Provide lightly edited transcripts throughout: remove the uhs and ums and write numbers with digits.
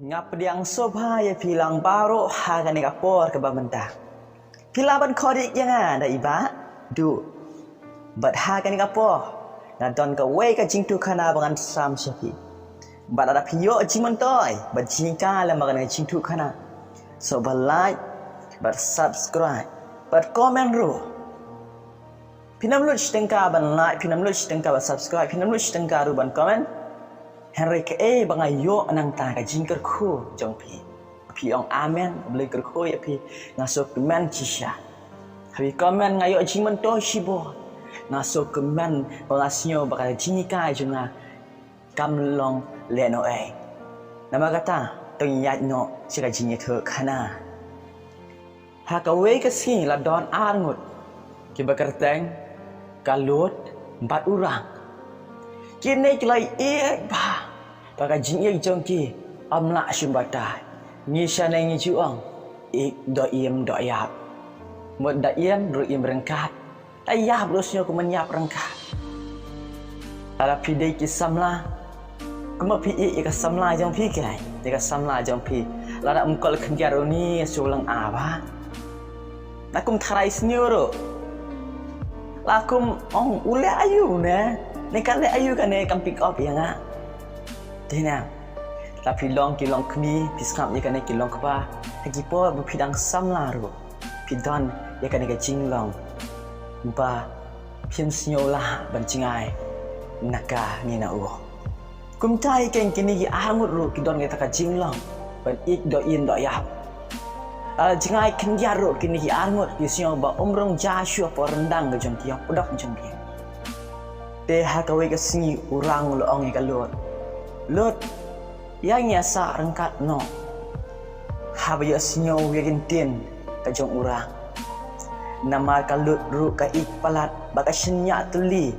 Ngap diang sobha ya pilang baru hagan ni kapor ke bamenta. Pilang ban kodik yang ada iba du. Bat hagan ni kapor. Na don ka wei ka jing tu kana bangan sam syafi. Bat ada piyo jing mentoy. Bat jing ka la magan jing tu kana. So bat like, bat subscribe, bat comment ru. Pinam lu stengka ban like, pinam lu stengka ban subscribe, pinam lu stengka ru ban comment. Henry ke bangayo anang ta ka jingker khu jong pi ong amen beli ker khu ya pi ngasuk kemen cisha habi komen ngayo jingman to shibo ngasuk kemen bangasnyo bakal jinika junga kamlong leno nama kata tong yat no sika jingi the kana ha ka we ka si la don angut ki bakarteng kalut 4 orang kini kelai ba pakai jing jong ki amla shimbata ni sana ni juang do iem do yap mod da iem ru iem rengkat ayah brosnya ku menyap rengkat ala pidai ki samla kuma pi ka samla jong pi kai de ka samla jong pi la da mkol khnjaro ni sulang aba nakum tharai snyoro lakum ong ule ayu ne Nekan le ayu kan ne kam pick up yang ah. Dena. Tapi long kilong kni piskap ye kan ne kilong kapa. Hagi po bupidang samla ru. Pidon ye kan ne jinglong. Ba pin snyola ban jingai. Naka ni na u. Kum tai ken kini ye angut ru kidon ye taka jinglong. Ban ik do in do ya. Jingai kendia ru kini ye angut kisyo ba umrong jashu po rendang ge jong kia podok jong kia. Deha kawe ke sini urang lo ong ikalot. Lot yang nyasa rengkat no. Habaya sinyo yakin tin ka jong urang. Nama kalut ru ka ik palat baka senya tuli.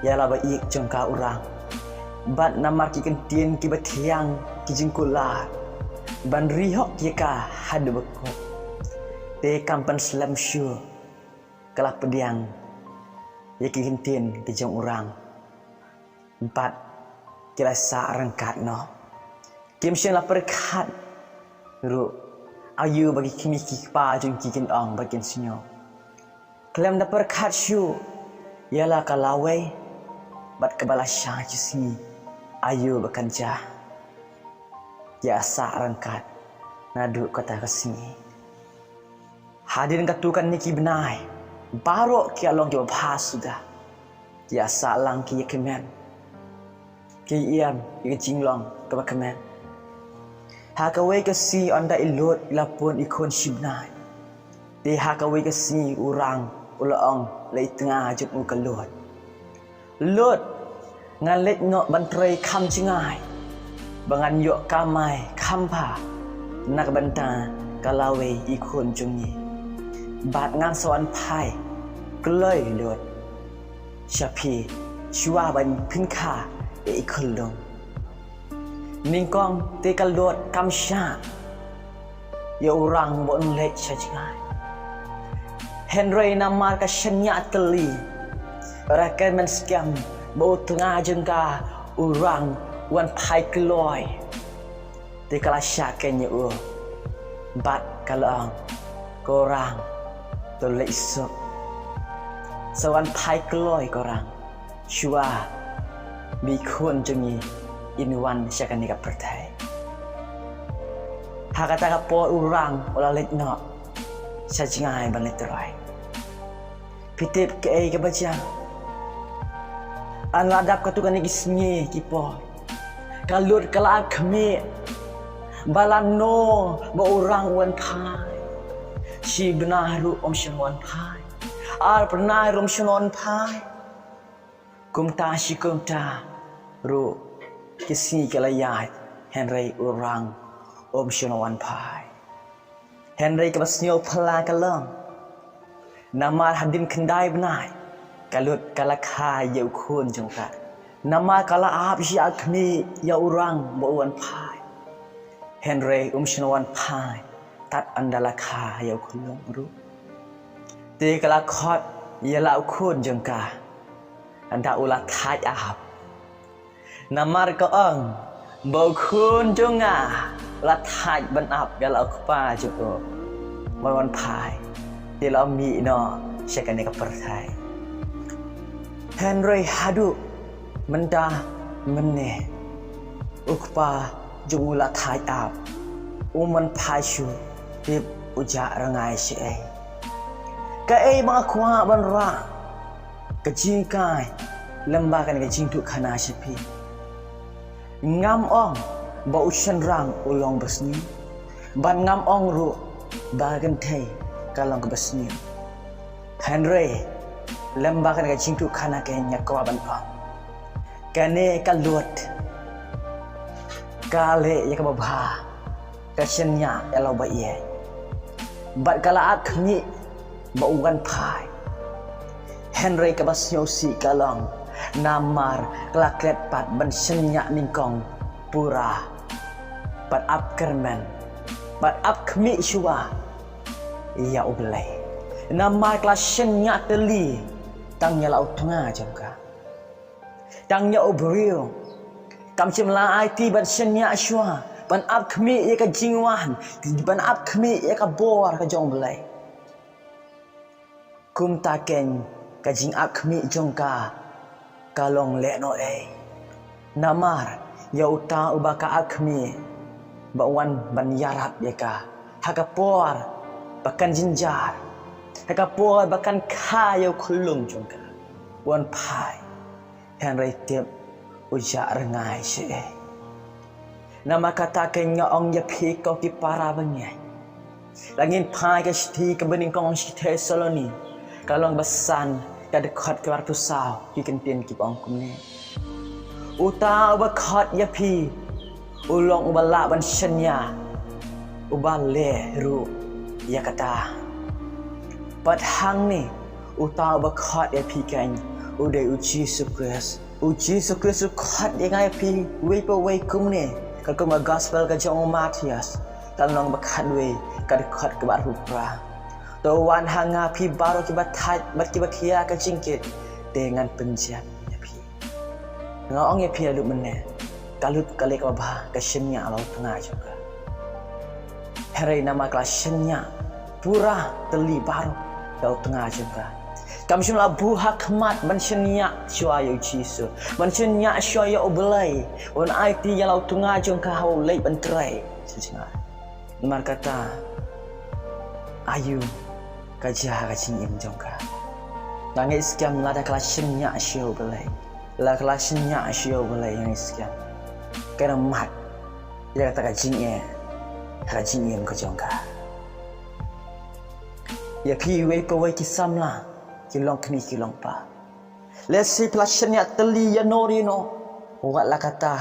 Yala ba ik jong ka urang. Bat nama ki kentin ki batiang ki jingkula. Ban rihok ki ka hadu beko. De kampan slam syu. Kalah pediang ya kihintin ke jong urang 4 kira sa rengkat no kim syen la perkat ru ayu bagi kimi ki pa jong kikin ong bagian sinyo klem da perkat syu yala kalawe bat kebala syah si ayu bekanja ya sa rengkat nadu kata kesini hadirin katukan niki benai baru kia long jawab bahas sudah. Kia salang kia kemen. Kia iam kia jinglong kia kemen. Hakawe ke si anda ilot ilapun ikon shibnai. Di hakawe ke si urang ulaong lai tengah juk muka lot. Lot ngalet ngok bantrai kam jingai. Bangan yok kamai kampa. Nak bantah kalawe ikon jungi. Bat ngan sawan pai gloi lot syapi shua ban pinka e ikolong ningkong te kalot kamsha ya orang bon lek sajingai Henry namar ka shenya teli rakan men scam bo tengah jengka orang wan pai gloi te kala syaken yu bat kalong korang tolak isok sawan pai keloi korang shua bikun jengi inwan syakan nikah pertai hakata kapo urang ola letno sajingai baneterai pitip ke bajang an ladap katukan iki sngi kipo kalut kala kami balano ba urang wan pai si benar ru om shenwan pai ar pernah rum shenwan pai kumta si kumta ru kisi kalayat Henry urang om shenwan pai Henry kabasnyo pala kalong namar hadim kendai benai kalut kalakha yau khun jongka namar kala ap si akmi ya urang bo wan pai Henry shenwan pai tat andala kha yau khulong ru te kala khot yala khun jengka anda ulah thai ahap namar ko ong bau khun jonga la thai ban ap ya la kpa juko wan pai ti la mi no syakane ka perthai Henry hadu menda mene ukpa jungula thai ap uman pai shu ti uja rangai si ai ka ai ma khwa ban ra ka jing kai lembakan ka jing tu khana sipi ngam ong ba uchen rang ulong besni ban ngam ong ru bagan thai kalong ka besni Henry lembakan ka jing tu khana ke nya kwa ban ong kane ka lut kale ya ka ba ka senya ya lo ba ye bat kala ak ni ba ugan pai Henry ka basyo si kalong namar kelaklet pat ban senya ningkong pura pat ap kermen pat ap kmi shua ya ublai namar kelas senya teli tangnya lau tengah jangka tangnya ubrio kam chimla IT ban senya shua ban ap kmi ya ka jingwan ban ap kmi ya ka bor ka jong blai kum ta ken ka jing ap kmi jongka kalong le no namar ya uta ubaka akmi bawan ban yarat deka hakapor bakan jinjar hakapor bakan kayo kulung jongka wan pai Henry tip uja rengai si nama kata kenya ong ya pi ko ki para banyai langin pai ke sti ke bening kong si Thessaloni kalong besan kada khat ke wartu sao ki kentien ki bang kumne uta ba khat ya pi ulong ubala ban shenya ubale ru ya kata pat hang ni uta ba khat ya pi kan udai uji sukres khat ya ngai pi we pa we kumne kal kuma gospel ka jong Matias kalong ba khat we kada khat ke wartu pra Tuan hanga pi baru kibat hat bat kibat kia ke jingkit dengan penjat ya pi. Ngong ya pi lu mene. Kalut kali ka ba ka shenya lau tengah juga. Hari nama kelas shenya pura teli baru lau tengah juga. Kam shimla buha khmat ban shenya shwa yu jisu. Ban shenya shwa yu oblai. On IT ya lau tengah juga hau lei ban trai. Sejengah. Mar kata ayu kajah kacing im jongka. Langai sekian lada kelasnya asyau belai. La kelasnya asyau belai yang sekian. Kena mat. Dia kata kacing im ke jongka. Ya pi wei pe wei kisam lah. Kilong kini kilong pa. Lesi kelasnya teli ya norino. Wat la kata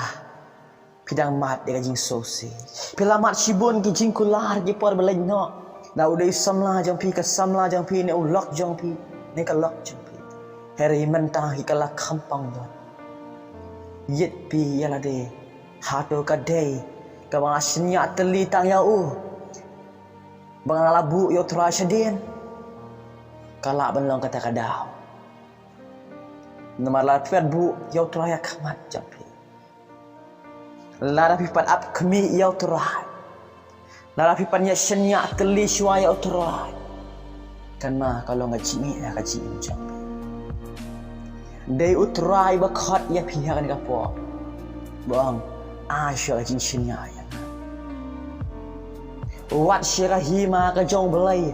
pidang mat dia kacing sosi. Pila mat sibun kicing kular gipor belai no. Na udah samla jang pi ka samla jang pi ne ulok jang pi ne ka lok jang pi heri mentang hi kala kampang don yet pi yala de hato ka dei ka bang asnya teli tang ya bang labu yo tra shadin kala ban long kata kadau namar la pet bu yo tra ya kamat jang pi la pi pat ap kmi yo tra Narapi panya senya teli shwaya utrai. Kan ma kalau ngaji ni ya kaji ucap. Dei utrai bakhat ya pihak ni kapo. Bang, asya kaji senya ya. Wat syirah hima ka jong belai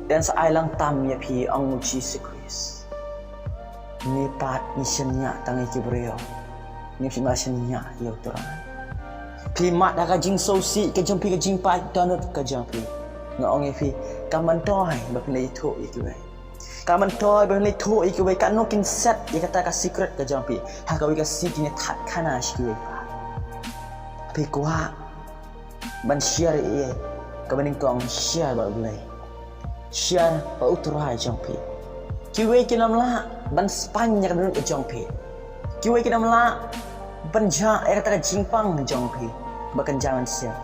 dan saailang tam ya pi ang Jesus Christ. Ni pat ni senya tangi kibreo. Ni sima senya ya utrai. Pi mat dah kajing sosi ke jumpi ke jing pai donut ke jumpi ngong e pi kaman toy ba pnei tho ikiwe kaman toy ba pnei tho ikiwe kan no kin set ye kata ka secret ke jumpi ha ka wi ka siki ne that kana shiwe pa pi kwa ban share e ka baning kong share ba blai share ba uturai jumpi kiwe kinam la ban spanya ka donut ke jumpi kiwe kinam la Benja era kata jingpang jongpi bahkan jangan siap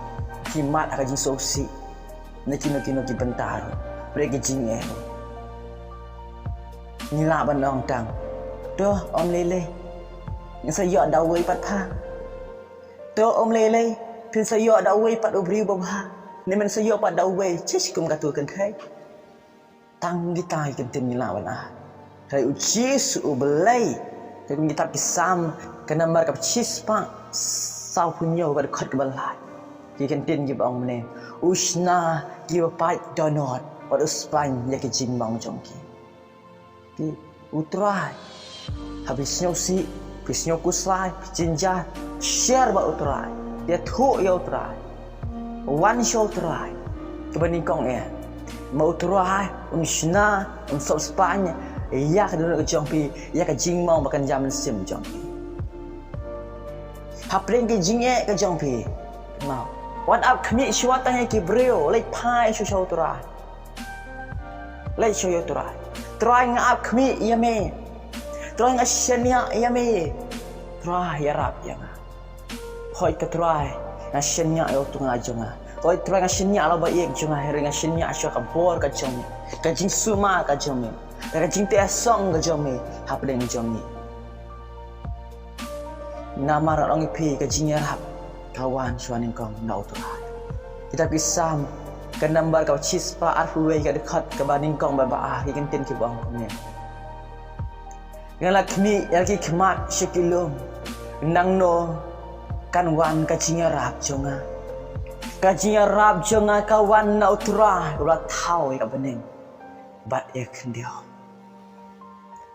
kimat akan jing sosi neki bentar mereka jing nila bandang tang doh om lele yang saya dawai pat pha doh om lele pin sayo da wei pat ubri babha ni men sayo pat da wei chis kum katu kan khai tang kita kan tin ni lawan kai uci su belai kai kita pisam kena mar kap chis pa sau punyo ba khot ka balai ki kan tin ki bang ne usna ki pa donot wa uspan ya ki jing bang jong ki utrai habis nyosi pisnyo kuslai jinja share ba utrai dia thu ya utrai one show utrai kebening kong mau utrai usna sob spanya ya ka dulu ke jong pi ya ka jing mau makan jaman sim jong pi hapring ke jing ke jong pi mau what up khmi shwa tang ki brio lai phai shu show utrai lai show utrai try ngap khmi ya me try ngasenya ya me try ya rap ya hoi ka try ngasenya yo tunga jonga hoi try ngasenya la ba yek jonga her ngasenya sho ka bor ka jong ka jing suma ka jong ka jing te song ka jong hapdeng jong nama orang pi ka jing ya rap kawan suaning kong nau try kita pisam ke nambar kau cispa arhuwe ke dekat ke baning kong baba ikan tin ki bang ne yang lakni lagi kemat sekilum nang no kan wan kajinya rap jonga kawan na utra ula tau ka bening bat e kendio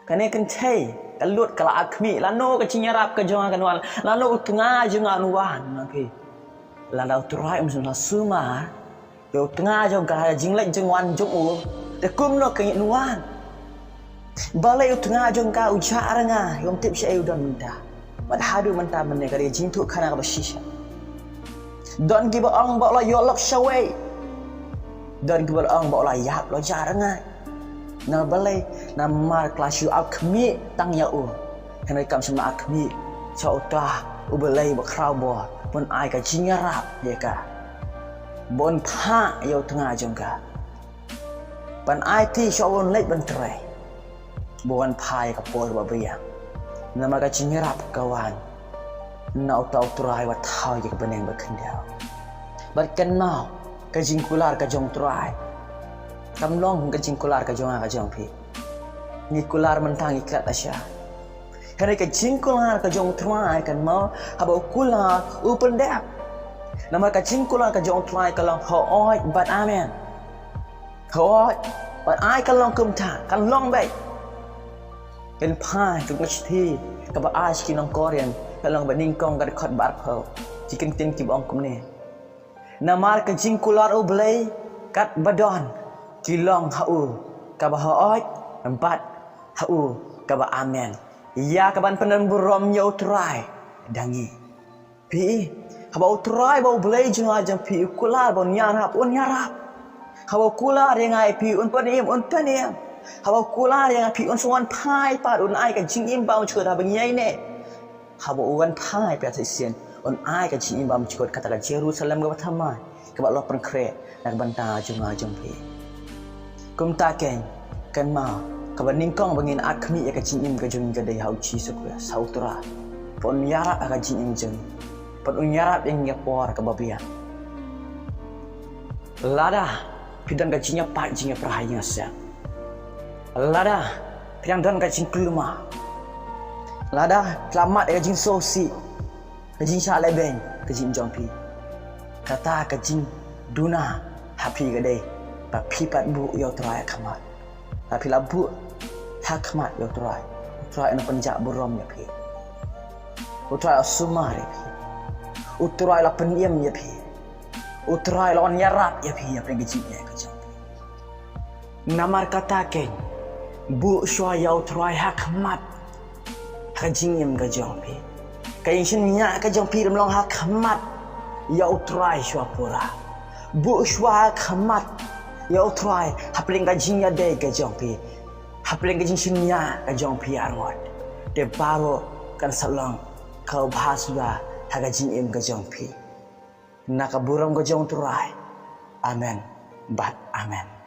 kane kan thai kalut kala akmi lano kajinya rap ka jonga kan wan lano utnga jonga nuan ki la utra umsun suma yo tengah jong ka jing lek jeng wan jong u te kum no ke nuan balai tengah jong ka ujar nga yom tip shay udon menta mad hadu menta menne kare jing tu khana ka bashisha don gi ba ong ba la yo lok shawai don gi ba ong ba la yap lo jar nga na balai na mar class you up khmi tang ya u kanai kam sama khmi cha uta u balai ba khrau bo pon ai ka jing rap ye ka bon pha yo tengah jongka pan IT shawon lek ban trai bon pha ka por ba bia nama ka chingrap kawan nau tau trai wa thau ye ka beneng ba khendau bat kan mau ka jingkular ka jong trai kam long ka jingkular ka jong phi ni kular mentang iklat asya hari ka jingkular ka jong trai kan mau haba kular open dap nama ka jingkular ka jong trai ka long ho oi bat amen ho oi bat ai ka long kum tha kan long baiเป็นพายทุกนาทีกับอาชีพน้องกอเรียนกำลังบันนิ่งกองกันขดบาร์เพลจิกันเต็มกิบองกุมเน่นามาร์กันจิงกุลาร์อุเบลกัดบดอนกิลองฮาอูกับฮาออยน้ำปัดฮาอูกับอาเมนยากับบันพนันบุรมยาวทรายดังนี้พี่ฮาบอุทรายบอุเบลจังอาจังพี่กุลาร์บนยารับอุนยารับฮาบกุลาร์ยังไงพี่อุนปนีมอุนปนีมhaba kula yang api on suan pai pat on ai ka jing im bau chot ha banyai ne haba uan pai pa sisen on ai ka jing im bau chot kata ka Jerusalem ka thamai ka ba lo pan kre nak banta junga jongpi kum ta ken kan ma ka ba ning kong bangin akhmi ka jing im ka jung ka dei hau chi sakura sautra pon yara ka jing im jeng pon un yara yang ya por ka babia lada pidan ka jingnya pa jingnya prahaya sa lada piang don kajing keluma lada selamat kajing sosi kajing syak lebeng kajing jongpi kata kajing duna happy gade ba pipat bu yo trai khamat tapi labu ha khamat yo trai na penjak burom ya pi utrai asuma re pi utrai la pendiam ya pi utrai lawan yarap ya pi ya kajing ya kajing namar kata ken bu shwa yau try hak mat kajing yam ka jongpi kayin shin nya ka jongpi dam long hak mat yau try shwa pura bu shwa hak mat yau try hapling kajing ya de ka jongpi hapling kajing shin nya ka jongpi arwat de baro kan salong kau bahaswa hak kajing yam ka jongpi nakaburam ka jong try amen bat amen